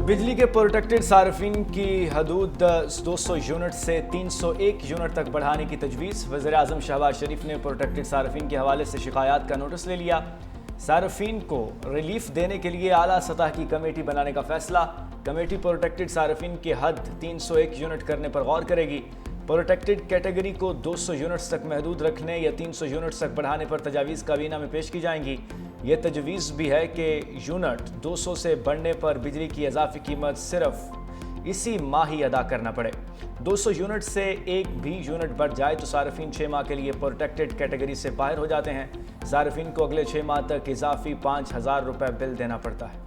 बिजली के प्रोटेक्टेड सार्फिन की हदूद 200 यूनिट से 301 यूनिट तक बढ़ाने की तजवीज़। वज़ीर-ए-आज़म शहबाज शरीफ ने प्रोटेक्टेड सार्फिन के हवाले से शिकायत का नोटिस ले लिया। सार्फिन को रिलीफ देने के लिए आला सतह की कमेटी बनाने का फैसला। कमेटी प्रोटेक्टेड सार्फिन की हद 301 यूनिट करने पर गौर करेगी। प्रोटेक्टेड कैटेगरी को 200 यूनिट्स तक महदूद रखने या 300 यूनिट्स तक बढ़ाने पर तजावीज़ काबीना में पेश की जाएंगी। ये तजवीज़ भी है कि यूनिट 200 से बढ़ने पर बिजली की इजाफी कीमत सिर्फ इसी माह ही अदा करना पड़े। 200 यूनिट से एक भी यूनिट बढ़ जाए तो सार्फिन 6 माह के लिए प्रोटेक्टेड कैटेगरी से बाहर हो जाते हैं। सार्फिन को अगले 6 माह तक इजाफी 5,000 रुपये बिल देना पड़ता है।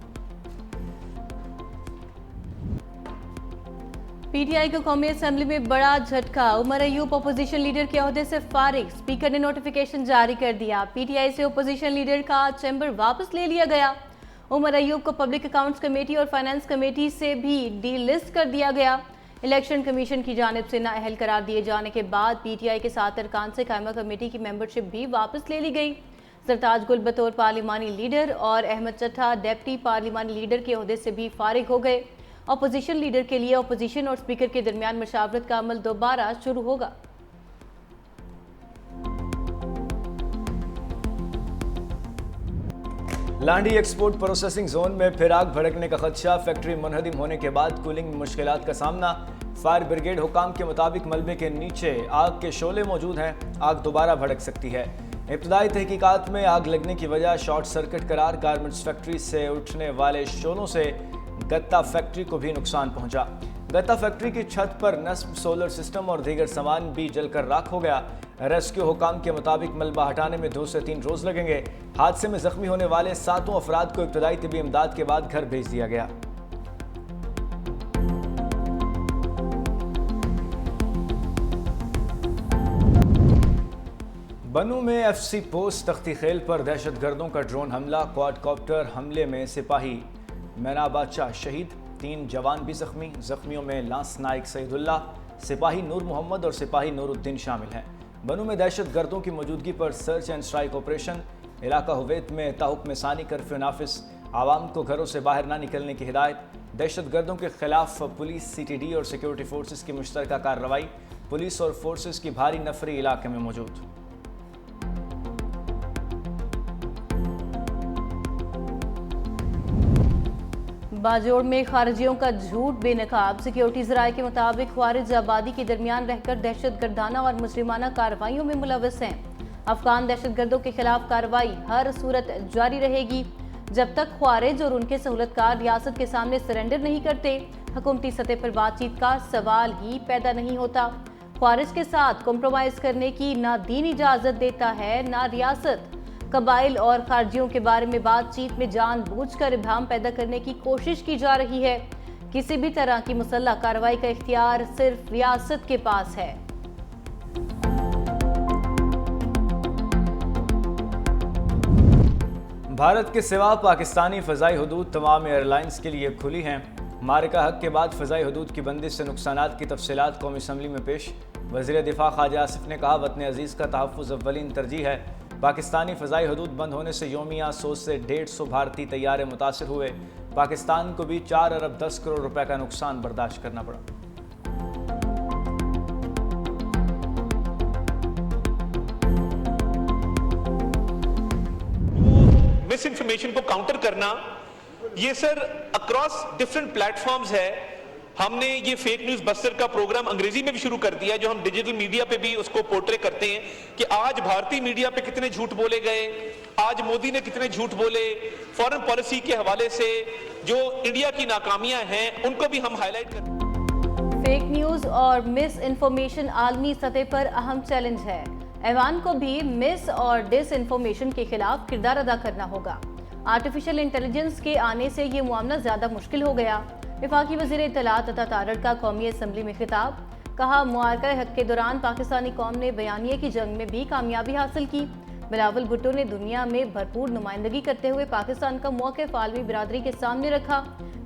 पीटीआई को कौमी असेंबली में बड़ा झटका। उमर अयूब अपोजिशन लीडर के ओहदे से फारिग। स्पीकर ने नोटिफिकेशन जारी कर दिया। पीटीआई से अपोजिशन लीडर का चैम्बर वापस ले लिया गया। उमर अयूब को पब्लिक अकाउंट्स कमेटी और फाइनेंस कमेटी से भी डी लिस्ट कर दिया गया। इलेक्शन कमीशन की जानिब से नाअहल करार दिए जाने के बाद पीटीआई के 7 अरकान से कायमा कमेटी की मेंबरशिप भी वापस ले ली गई। सरताज गुल बतौर पार्लिमानी लीडर और अहमद चट्टा डिप्टी पार्लिमानी लीडर के ओहदे से भी फारिग हो गए। अपोजिशन लीडर के लिए अपोजिशन और स्पीकर के दरमियान मशावरत का अमल दोबारा शुरू होगा। लांडी एक्सपोर्ट प्रोसेसिंग जोन में फिर आग भड़कने का खदशा। फैक्ट्री मुनहदिम होने के बाद कूलिंग में मुश्किलात का सामना। फायर ब्रिगेड हुकाम के मुताबिक मलबे के नीचे आग के शोले मौजूद हैं। आग दोबारा भड़क सकती है। इब्तदाई तहकीकात में आग लगने की वजह शॉर्ट सर्किट करार। गारमेंट्स फैक्ट्री से उठने वाले शोलों से गत्ता फैक्ट्री को भी नुकसान पहुंचा। गत्ता फैक्ट्री की छत पर नस्ब सोलर सिस्टम और दीगर सामान भी जलकर राख हो गया। रेस्क्यू हुकाम के मुताबिक मलबा हटाने में 2 से 3 रोज लगेंगे। हादसे में जख्मी होने वाले 7 अफराद को इब्तदाई तिबी इमदाद के बाद घर भेज दिया गया। बनू में एफसी पोस्ट तख्ती खेल पर दहशतगर्दों का ड्रोन हमला। क्वाडकॉप्टर हमले में सिपाही मैना बादशाह शहीद, 3 जवान भी जख्मी। जख्मियों में लांस नाइक सईदुल्ला, सिपाही नूर मोहम्मद और सिपाही नूरुद्दीन शामिल हैं। बनू में दहशतगर्दों की मौजूदगी पर सर्च एंड स्ट्राइक ऑपरेशन। इलाका हुवैत में ताहुक्म सानी कर्फ्यू नाफिज। आवाम को घरों से बाहर ना निकलने की हिदायत। दहशतगर्दों के खिलाफ पुलिस, सीटीडी और सिक्योरिटी फोर्सेस की मुश्तरका कार्रवाई। पुलिस और फोर्सेस की भारी नफरी इलाके में मौजूद। बाजोड़ में खारजियों का झूठ बेनकाब। सिक्योरिटी ज़राए के मुताबिक ख्वारिज आबादी के दरमियान रहकर दहशतगर्दाना और मुजरिमाना कार्रवाइयों में मुलविस हैं। अफगान दहशतगर्दों के खिलाफ कार्रवाई हर सूरत जारी रहेगी जब तक ख्वारिज और उनके सहूलतकार रियासत के सामने सरेंडर नहीं करते। हुकूमती सतह पर बातचीत का सवाल ही पैदा नहीं होता। ख्वारिज के साथ कॉम्प्रोमाइज करने की ना दीन इजाज़त देता है ना रियासत। कबाइल और खारजियों के बारे में बातचीत में जानबूझकर इब्हाम पैदा करने की कोशिश की जा रही है। किसी भी तरह की मुसल्लह कार्रवाई का इख्तियार सिर्फ रियासत के पास है। भारत के सिवा पाकिस्तानी फ़ज़ाई हदूद तमाम एयरलाइंस के लिए खुली हैं। मारिका हक के बाद फ़ज़ाई हदूद की बंदिश से नुकसानात की तफसीलात कौमी असम्बली में पेश। वज़ीर दिफा ख्वाजा आसिफ ने कहा, वतन अजीज़ का तहफ़्फ़ुज़ अव्वलीन तरजीह है। पाकिस्तानी फ़ज़ाई हदूद बंद होने से योमिया 100 से 150 भारतीय तैयारे मुतासिर हुए। पाकिस्तान को भी 4 अरब 10 करोड़ रुपए का नुकसान बर्दाश्त करना पड़ा। मिस इन्फॉर्मेशन को काउंटर करना, ये सर अक्रॉस डिफरेंट प्लेटफॉर्म्स है। हमने ये फेक न्यूज बस्टर का प्रोग्राम अंग्रेजी में भी शुरू कर दिया, जो हम डिजिटल मीडिया पे भी उसको पोर्ट्रे करते हैं कि आज भारतीय मीडिया पे कितने झूठ बोले गए, आज मोदी ने कितने झूठ बोले। फॉरेन पॉलिसी के हवाले से जो इंडिया की नाकामियां हैं उनको भी हम हाईलाइट करते हैं। फेक न्यूज और मिस इन्फॉर्मेशन आलमी सतह पर अहम चैलेंज है। ऐवान को भी मिस और डिस इन्फॉर्मेशन के खिलाफ किरदार अदा करना होगा। आर्टिफिशियल इंटेलिजेंस के आने से ये मामला ज्यादा मुश्किल हो गया। वफाकी वज़ीर इत्तलात अता तारड़ का कौमी असम्बली में खिताब। कहा, मुआरका हक के दौरान पाकिस्तानी कौम ने बयानिए की जंग में भी कामयाबी हासिल की। बिलावल भुट्टो ने दुनिया में भरपूर नुमाइंदगी करते हुए पाकिस्तान का मौक़िफ़ आलमी बिरादरी के सामने रखा।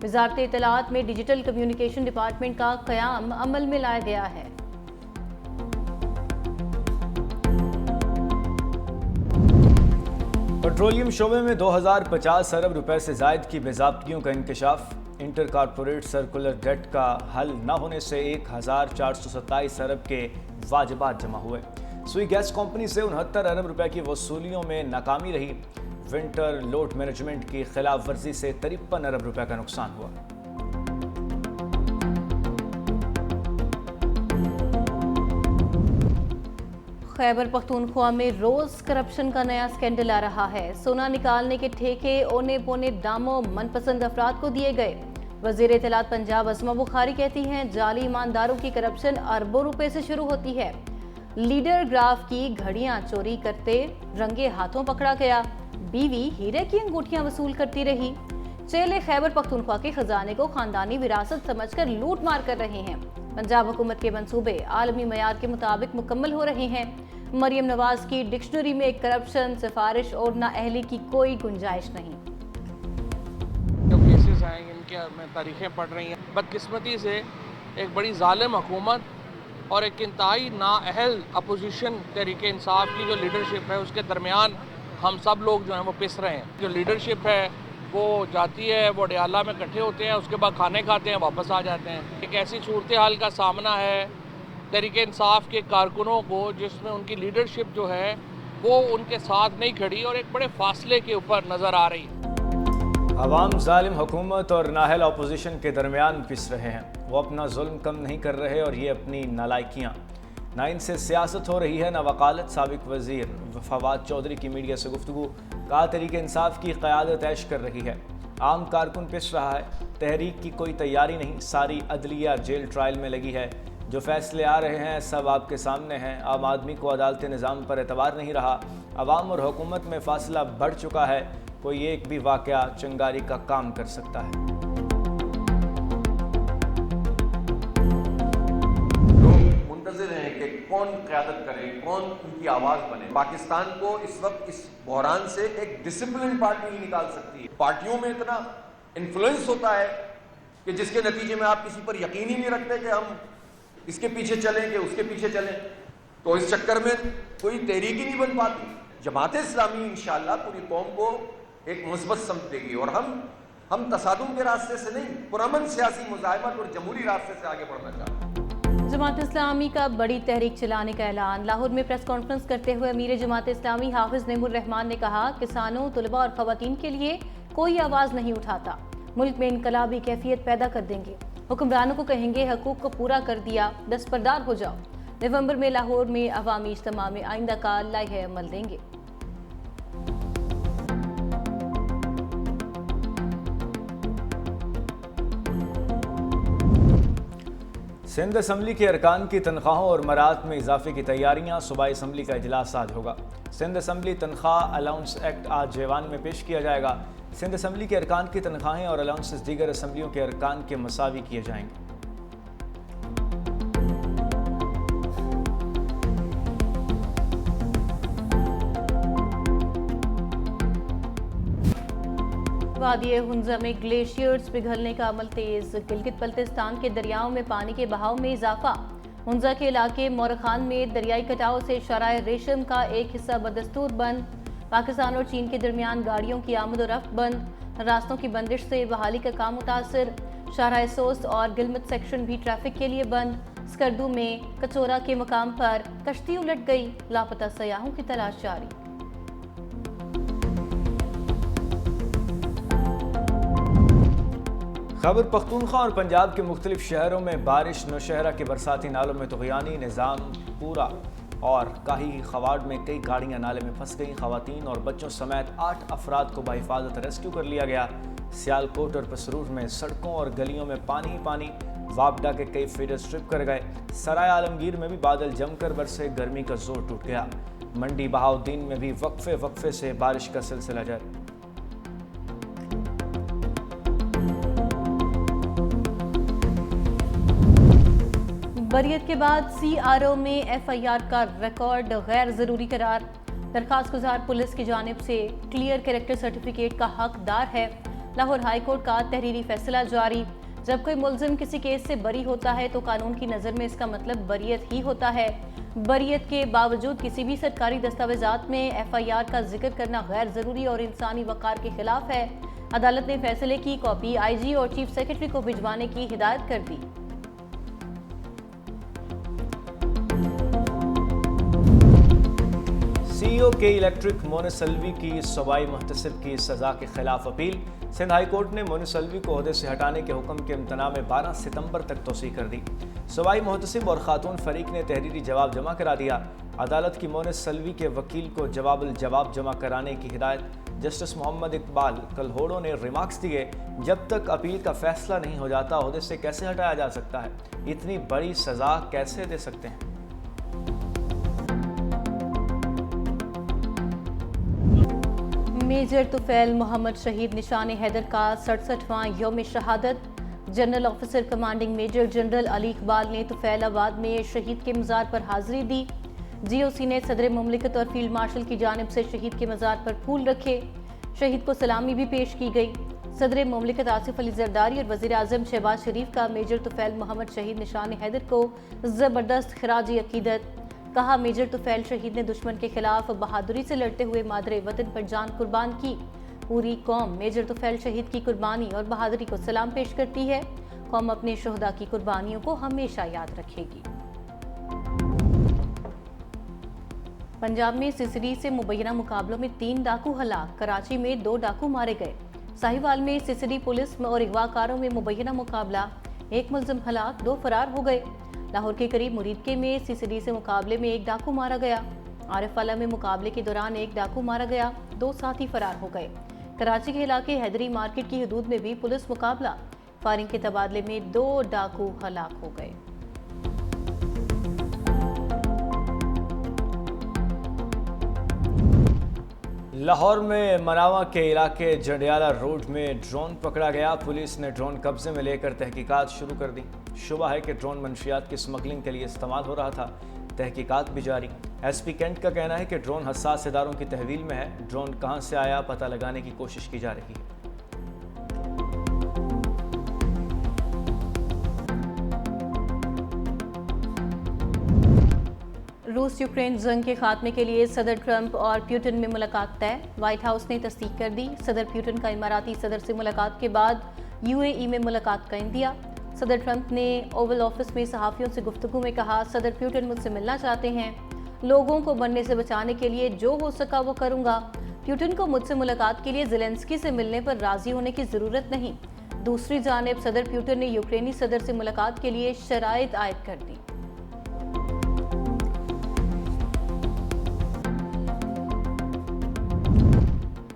वज़ारत इत्तलात में डिजिटल कम्युनिकेशन डिपार्टमेंट का क़याम अमल में लाया गया है। पेट्रोलियम शोबे में 2050 अरब रुपए से जायद की बेज़ाब्तियों का इंकशाफ। इंटर कॉर्पोरेट सर्कुलर डेट का हल न होने से 1427 अरब के वाजिबात जमा हुए। सुई गैस कंपनी से 69 अरब रुपए की वसूलियों में नाकामी रही। विंटर लोड मैनेजमेंट की खिलाफ वर्जी से 53 अरब रुपए का नुकसान हुआ। खैबर पख्तूनख्वा में रोज करप्शन का नया स्कैंडल आ रहा है। सोना निकालने के ठेके औने पौने दामों मनपसंद अफराद को दिए गए। वजीर इत्तलात पंजाब असमा बुखारी कहती हैं, जाली ईमानदारों की करप्शन अरबों रुपए से शुरू होती है। लीडर ग्राफ की घड़ियां चोरी करते रंगे हाथों पकड़ा गया। बीवी हीरे की अंगूठियां वसूल करती रही। चेले खैबर पख्तूनख्वा के खजाने को खानदानी विरासत समझकर लूट मार कर रहे हैं। पंजाब हुकूमत के मंसूबे आलमी मयार के मुताबिक मुकम्मल हो रहे हैं। मरियम नवाज की डिक्शनरी में करप्शन, सिफारिश और नाअहली की कोई गुंजाइश नहीं। जो केसेस हैं इनके में तारीखें पढ़ रही हैं। बदकिस्मती से एक बड़ी जालिम हुकूमत और एक इंतहाई नाअहल अपोजिशन तहरीक इंसाफ की जो लीडरशिप है उसके दरमियान हम सब लोग जो हैं वो पिस रहे हैं। जो लीडरशिप है वो जाती है, वो अडयाला में इकट्ठे होते हैं, उसके बाद खाने खाते हैं, वापस आ जाते हैं। एक ऐसी सूरत हाल का सामना है तहरीक इंसाफ के कारकुनों को जिसमें उनकी लीडरशिप जो है वो उनके साथ नहीं खड़ी और एक बड़े फासले के ऊपर नज़र आ रही है। अवाम जालिम हुकूमत और नाहल अपोजिशन के दरमियान पिस रहे हैं। वो अपना जुल्म कम नहीं कर रहे और ये अपनी नालायकियाँ। ना इनसे सियासत हो रही है ना वकालत। साबिक वजीर फवाद चौधरी की मीडिया से गुफ्तगू। कहा, तहरीक इंसाफ की क़यादत ऐश कर रही है, आम कारकुन पिस रहा है। तहरीक की कोई तैयारी नहीं, सारी अदलिया जेल ट्रायल में लगी है। जो फैसले आ रहे हैं सब आपके सामने हैं। आम आदमी को अदालती निज़ाम पर एतबार नहीं रहा। अवाम और हुकूमत में फासला बढ़ चुका है। कोई एक भी वाक़या चिंगारी का काम कर सकता है। लोग मुंतज़िर हैं कि कौन क़यादत करे, कौन उनकी आवाज़ बने। पाकिस्तान को इस वक्त इस बहरान से एक डिसिप्लिन पार्टी ही निकाल सकती है। पार्टियों में इतना इन्फ्लुएंस होता है कि जिसके नतीजे में आप किसी पर यकीन ही नहीं रखते कि हम इसके पीछे चलें कि उसके पीछे चलें। तो इस चक्कर में कोई तहरीक ही नहीं बन पाती। जमात इस्लामी इंशाअल्लाह पूरी कौम को एक मुस्बत समझ देगी और हम तसादुम के रास्ते से नहीं, पुरअमन सियासी मुज़ाहिमत और जमहूरी रास्ते से आगे बढ़ना चाहते हैं। जमात इस्लामी का बड़ी तहरीक चलाने का ऐलान। लाहौर में प्रेस कॉन्फ्रेंस करते हुए अमीर जमात इस्लामी हाफिज नेमुर रहमान ने कहा, किसानों, तुलबा और खवातीन के लिए कोई आवाज़ नहीं उठाता। मुल्क में इनकलाबी कैफियत पैदा कर देंगे। हुक्मरानों को कहेंगे हकूक को पूरा कर दिया, दस्तबरदार हो जाओ। नवंबर में लाहौर में अवामी इज्तिमा में आइंदा का लाइहे अमल देंगे। सिंध असम्बली के अरकान की तनख्वाहों और मरात में इजाफे की तैयारियां। सूबाई असम्बली का इजलास आज होगा। सिंध असम्बली तनख्वाह अलाउंस एक्ट आज जेवान में पेश किया जाएगा। सिंध असम्बली के अरकान की तनख्वाहें और अलाउंसेस दीगर असम्बलियों के अरकान के मसावी किए जाएंगे। वादी हुंजा में ग्लेशियर्स पिघलने का अमल तेज। गिलगित बल्तिस्तान के दरियाओं में पानी के बहाव में इजाफा। हुंजा के इलाके मोरखान में दरियाई कटाव से शराय रेशम का एक हिस्सा बदस्तूर बंद। पाकिस्तान और चीन के दरमियान गाड़ियों की आमद और रफ्त बंद। रास्तों की बंदिश से बहाली का काम मुतासर। शाहराह सोस्त और गिलमत सेक्शन भी ट्रैफिक के लिए बंद। स्कर्दू में कचोरा के मकाम पर कश्ती उलट गई। लापता सयाहों की तलाश जारी। खैबर पख्तूनख्वा और पंजाब के मुख्तलिफ शहरों में बारिश। नौशहरा के बरसाती नालों में तुग़यानी निज़ाम पूरा और काही खवाड़ में कई गाड़ियां नाले में फंस गईं। खवातीन और बच्चों समेत 8 अफराद को बाहिफाजत रेस्क्यू कर लिया गया। सियालकोट और पसरूर में सड़कों और गलियों में पानी ही पानी। वापडा के कई फीडर स्ट्रिप कर गए। सराय आलमगीर में भी बादल जमकर बरसे, गर्मी का जोर टूट गया। मंडी बहाउद्दीन में भी वक्फे से बारिश का सिलसिला जारी। बरियत के बाद CRO में FIR का रिकॉर्ड गैर ज़रूरी करार। दरखास्त गुजार पुलिस की जानिब से क्लियर कैरेक्टर सर्टिफिकेट का हकदार है। लाहौर हाई कोर्ट का तहरीरी फैसला जारी। जब कोई मुलजिम किसी केस से बरी होता है तो कानून की नज़र में इसका मतलब बरियत ही होता है। बरियत के बावजूद किसी भी सरकारी दस्तावेजात में FIR का जिक्र करना गैर ज़रूरी और इंसानी वक़ार के खिलाफ है। अदालत ने फैसले की कॉपी IG और चीफ सेक्रेटरी को भिजवाने की हिदायत कर दी। CEO के इलेक्ट्रिक मोनसलवी की सवाई मुहतसिब की सजा के खिलाफ अपील। सिंध हाई कोर्ट ने मोनसलवी को ओहदे से हटाने के हुक्म के इम्तना में 12 सितंबर तक तोसी कर दी। सवाई मुहतसिब और खातून फरीक ने तहरीरी जवाब जमा करा दिया। अदालत की मोनसलवी के वकील को जवाब जमा कराने की हिदायत। जस्टिस मोहम्मद इकबाल कलहोड़ो ने रिमार्क्स दिए, जब तक अपील का फैसला नहीं हो जाता ओहदे से कैसे हटाया जा सकता है, इतनी बड़ी सजा कैसे दे सकते हैं। मेजर तुफैल मोहम्मद शहीद निशान हैदर का 67वां यौम शहादत। General officer commanding major general Ali Iqbal ने तुफैलाबाद में शहीद के मज़ार पर हाजिरी दी। GOC ने सदर मुमलिकत और फील्ड मार्शल की जानिब से शहीद के मज़ार पर फूल रखे। शहीद को सलामी भी पेश की गई। सदर मुमलिकत आसिफ अली जरदारी और वज़ीर आज़म शहबाज शरीफ का मेजर तुफैल मोहम्मद शहीद निशान हैदर को ज़बरदस्त खराजी अकीदत। कहा, मेजर तुफैल शहीद ने दुश्मन के खिलाफ बहादुरी से लड़ते हुए मादरे वतन पर जान कुर्बान की। पूरी कौम मेजर तुफैल शहीद की कुर्बानी और बहादुरी को सलाम पेश करती है। कौम अपने शोहदा की कुर्बानियों को हमेशा याद रखेगी। पंजाब में सिसरी से मुबैना मुकाबलों में 3 डाकू हलाक। कराची में 2 डाकू मारे गए। साहिवाल में सिसरी पुलिस और अगवाकारों में मुबैना मुकाबला, 1 मुलजिम हलाक, 2 फरार हो गए। लाहौर के करीब मुरीदके में सिसरी से मुकाबले में 1 डाकू मारा गया। आरिफवाला में मुकाबले के दौरान 1 डाकू मारा गया, 2 साथी फरार हो गए। कराची के इलाके हैदरी मार्केट की हदूद में भी पुलिस मुकाबला, फायरिंग के तबादले में 2 डाकू हलाक हो गए। लाहौर में मनावा के इलाके जंडियाला रोड में ड्रोन पकड़ा गया। पुलिस ने ड्रोन कब्जे में लेकर तहकीकात शुरू कर दी। शुबा है कि ड्रोन मंशियात की स्मगलिंग के लिए इस्तेमाल हो रहा था। तहकीकात भी जारी। SP कैंट का कहना है कि ड्रोन हसास इदारों की तहवील में है। ड्रोन कहां से आया पता लगाने की कोशिश की जा रही है। रूस यूक्रेन जंग के खात्मे के लिए सदर ट्रंप और प्यूटन में मुलाकात तय। व्हाइट हाउस ने तस्दीक कर दी। सदर प्यूटन का इमाराती सदर से मुलाकात के बाद UAE में मुलाकात का इंदिया। सदर ट्रंप ने ओवल ऑफिस में सहाफ़ियों से गुफ्तगू में कहा, सदर प्यूटन मुझसे मिलना चाहते हैं। लोगों को बनने से बचाने के लिए जो हो सका वो करूंगा। प्यूटन को मुझसे मुलाकात के लिए ज़ेलेंस्की से मिलने पर राजी होने की ज़रूरत नहीं। दूसरी जानिब सदर प्यूटन ने यूक्रेनी सदर से मुलाकात के लिए शराइत आयद कर दी।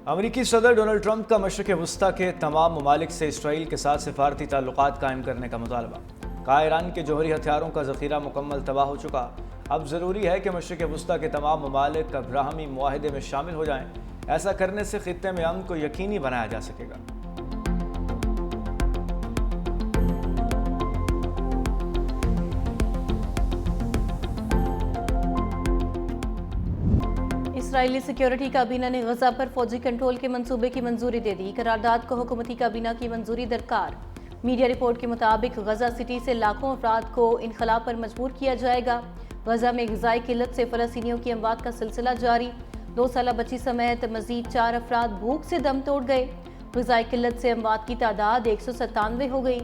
अमेरिकी सदर डोनाल्ड ट्रंप का मशरिक़ वस्ता के तमाम ममालिक से इसराइल के साथ सिफारती ताल्लुकात कायम करने का मुतालबा। कहा, ईरान के जौहरी हथियारों का ज़ख़ीरा मुकम्मल तबाह हो चुका। अब ज़रूरी है कि मशरिक़ वस्ता के तमाम ममालिक अब्राहमी मुआहदे में शामिल हो जाएं। ऐसा करने से ख़ित्ते में अमन को यकीनी बनाया जा सकेगा। इसराइली सिक्योरिटी काबीना ने गजा पर फौजी कंट्रोल के मंसूबे की मंजूरी दे दी। करारदाद को हुकूमती काबीना की मंजूरी दरकार। मीडिया रिपोर्ट के मुताबिक गजा सिटी से लाखों अफराद को इनखला पर मजबूर किया जाएगा। गजा में ग़िज़ाई किल्लत से फ़लस्तीनियों की अमवात का सिलसिला जारी। 2 साला बच्ची समेत मजीद 4 अफराद भूख से दम तोड़ गए। ग़िज़ाई किल्लत से अमवात की तादाद 197 हो गई।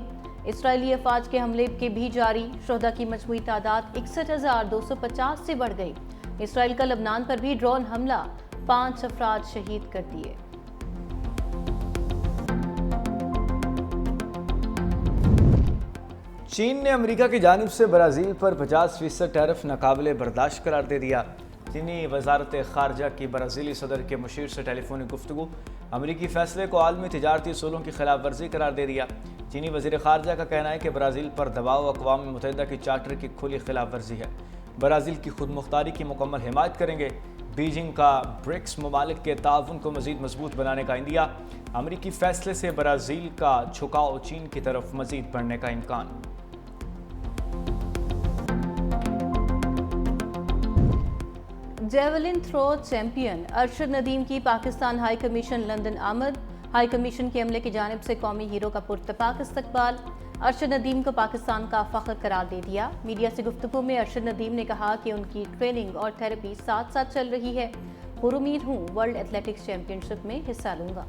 इसराइली अफवाज के हमले के भी जारी। शुहदा की मजमूई तादाद 61,250 से बढ़ गई। इसराइल का लबनान पर भी ड्रोन हमला, 5 अफराद शहीद कर दिए। चीन ने अमेरिका की जानिब से ब्राज़ील पर 50% टैरिफ नाकाबिले बर्दाश्त करार दे दिया। चीनी वजारत खारजा की ब्राज़ीली सदर के मुशीर से टेलीफोनिक गुफ्तगू। अमेरिकी फैसले को आलमी तिजारती उसूलों की खिलाफ वर्जी करार दे दिया। चीनी वज़ीर खारजा का कहना है कि ब्राज़ील पर दबाव अक़वाम मुत्तहिदा की चार्टर की खुली खिलाफ वर्जी है। ब्राज़ील की खुद मुख्तारी की मुकम्मल हिमायत करेंगे। बीजिंग का ब्रिक्स ममालिक के ताउन को मज़ीद मजबूत बनाने का इंदिया। अमेरिकी फैसले से ब्राज़ील का झुकाव चीन की तरफ मज़ीद बढ़ने का इम्कान। Javelin throw champion Arshad Nadeem की पाकिस्तान हाई कमीशन लंदन आमद। हाई कमीशन के अमले की जानिब से कौमी हीरो का पुरतपाक इस्तकबाल। अरशद नदीम को पाकिस्तान का फख्र करार दे दिया। मीडिया से गुफ्तगू में अरशद नदीम ने कहा कि उनकी ट्रेनिंग और थेरेपी साथ साथ चल रही है। पुरुमीद हूँ वर्ल्ड एथलेटिक्स चैंपियनशिप में हिस्सा लूंगा।